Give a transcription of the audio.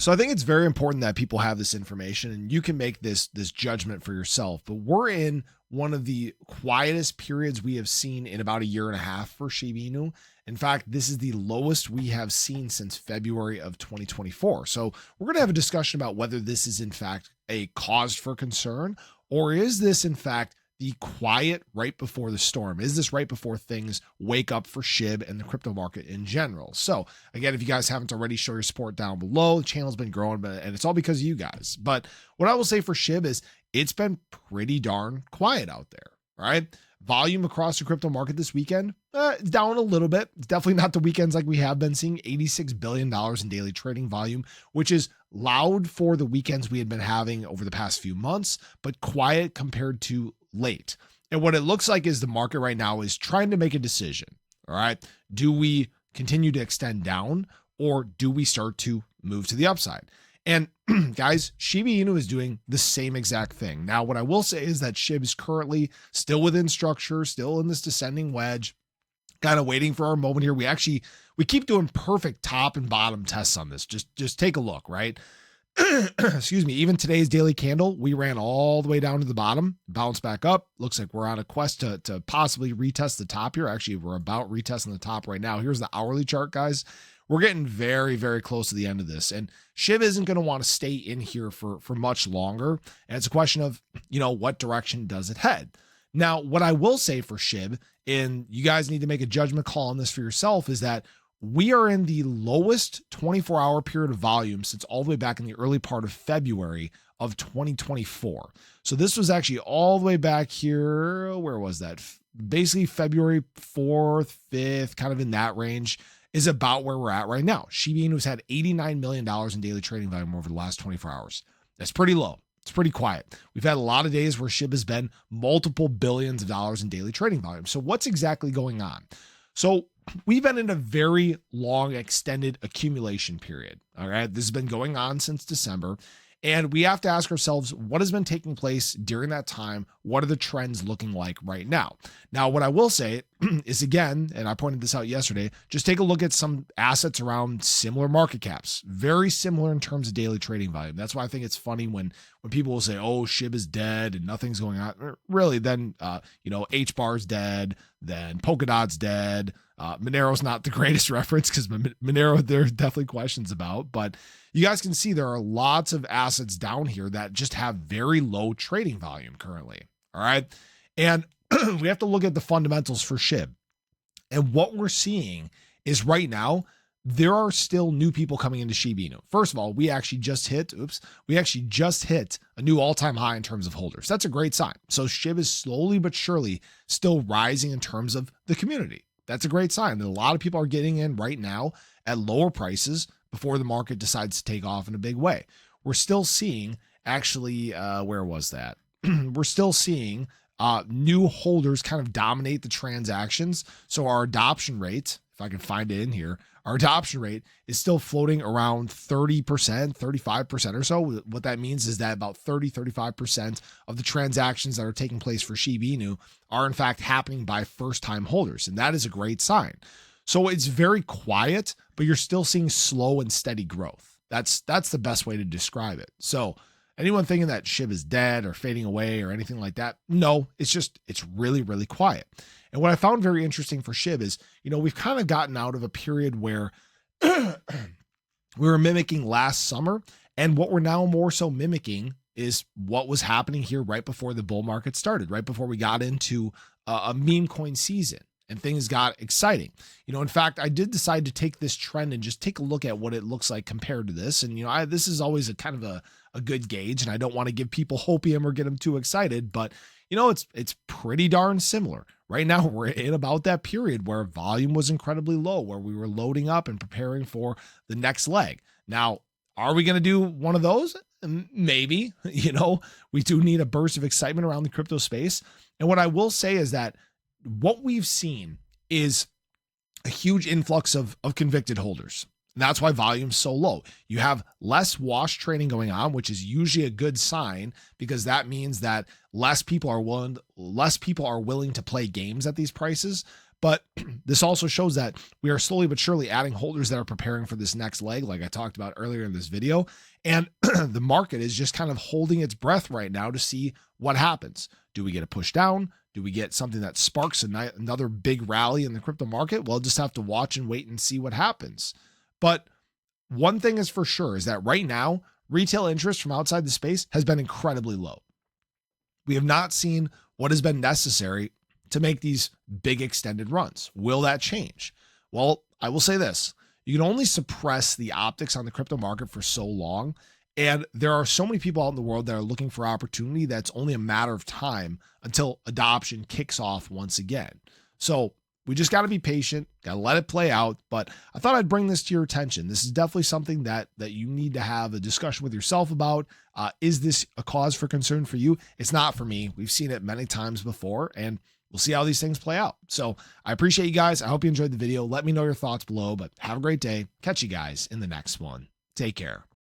So I think it's very important that people have this information and you can make this judgment for yourself. But we're in one of the quietest periods we have seen in about a year and a half for Shiba Inu. In fact, this is the lowest we have seen since February of 2024. So we're going to have a discussion about whether this is in fact a cause for concern, or is this in fact the quiet right before the storm? Is this right before things wake up for SHIB and the crypto market in general? So again, if you guys haven't already, show your support down below. The channel's been growing, and it's all because of you guys. But what I will say for SHIB is it's been pretty darn quiet out there, right? Volume across the crypto market this weekend, it's down a little bit. It's definitely not the weekends like we have been seeing. $86 billion in daily trading volume, which is loud for the weekends we had been having over the past few months, but quiet compared to late. And what it looks like is the market right now is trying to make a decision. All right. Do we continue to extend down, or do we start to move to the upside? And guys, Shiba Inu is doing the same exact thing. Now, what I will say is that SHIB is currently still within structure, still in this descending wedge, kind of waiting for our moment here. We keep doing perfect top and bottom tests on this. Just take a look, right? Excuse me. Even today's daily candle, we ran all the way down to the bottom, bounced back up. Looks like we're on a quest to possibly retest the top here. Actually, we're about retesting the top right now. Here's the hourly chart, guys. We're getting very, very close to the end of this, and SHIB isn't going to want to stay in here for much longer. And it's a question of, what direction does it head? Now, what I will say for SHIB, and you guys need to make a judgment call on this for yourself, is that we are in the lowest 24-hour period of volume since all the way back in the early part of February of 2024. So this was actually all the way back here. Where was that? Basically February 4th, 5th, kind of in that range is about where we're at right now. Shiba Inu has had $89 million in daily trading volume over the last 24 hours. That's pretty low. It's pretty quiet. We've had a lot of days where SHIB has been multiple billions of dollars in daily trading volume. So what's exactly going on? So we've been in a very long extended accumulation period. All right. This has been going on since December. And we have to ask ourselves, what has been taking place during that time? What are the trends looking like right now? Now, what I will say is, again, and I pointed this out yesterday, just take a look at some assets around similar market caps, very similar in terms of daily trading volume. That's why I think it's funny when people will say, oh, SHIB is dead and nothing's going on. Really, then, H-bar's dead, then Polkadot's dead. Monero's not the greatest reference because Monero, there are definitely questions about, but you guys can see there are lots of assets down here that just have very low trading volume currently. All right. And we have to look at the fundamentals for SHIB. And what we're seeing is right now, there are still new people coming into Shiba Inu. First of all, we actually just hit a new all-time high in terms of holders. That's a great sign. So SHIB is slowly but surely still rising in terms of the community. That's a great sign that a lot of people are getting in right now at lower prices before the market decides to take off in a big way. We're still seeing actually, where was that? We're still seeing new holders kind of dominate the transactions. So our adoption rate, if I can find it in here, our adoption rate is still floating around 30%, 35% or so. What that means is that about 35% of the transactions that are taking place for Shiba Inu are in fact happening by first-time holders. And that is a great sign. So it's very quiet, but you're still seeing slow and steady growth. That's the best way to describe it. So anyone thinking that SHIB is dead or fading away or anything like that, no, it's really, really quiet. And what I found very interesting for SHIB is, we've kind of gotten out of a period where we were mimicking last summer. And what we're now more so mimicking is what was happening here right before the bull market started, right before we got into a meme coin season and things got exciting. In fact, I did decide to take this trend and just take a look at what it looks like compared to this. And, this is always a kind of a good gauge, and I don't want to give people hopium or get them too excited, but it's pretty darn similar. Right now, we're in about that period where volume was incredibly low, where we were loading up and preparing for the next leg. Now, are we going to do one of those? Maybe. We do need a burst of excitement around the crypto space. And what I will say is that what we've seen is a huge influx of convicted holders. And that's why volume's so low. You have less wash trading going on, which is usually a good sign because that means that less people are willing to play games at these prices. But this also shows that we are slowly but surely adding holders that are preparing for this next leg, like I talked about earlier in this video. And the market is just kind of holding its breath right now to see what happens. Do we get a push down? Do we get something that sparks another big rally in the crypto market? We'll just have to watch and wait and see what happens. But one thing is for sure is that right now, retail interest from outside the space has been incredibly low. We have not seen what has been necessary to make these big extended runs. Will that change? Well, I will say this. You can only suppress the optics on the crypto market for so long. And there are so many people out in the world that are looking for opportunity that's only a matter of time until adoption kicks off once again. So we just got to be patient, got to let it play out. But I thought I'd bring this to your attention. This is definitely something that you need to have a discussion with yourself about. Is this a cause for concern for you? It's not for me. We've seen it many times before, and we'll see how these things play out. So I appreciate you guys. I hope you enjoyed the video. Let me know your thoughts below, but have a great day. Catch you guys in the next one. Take care.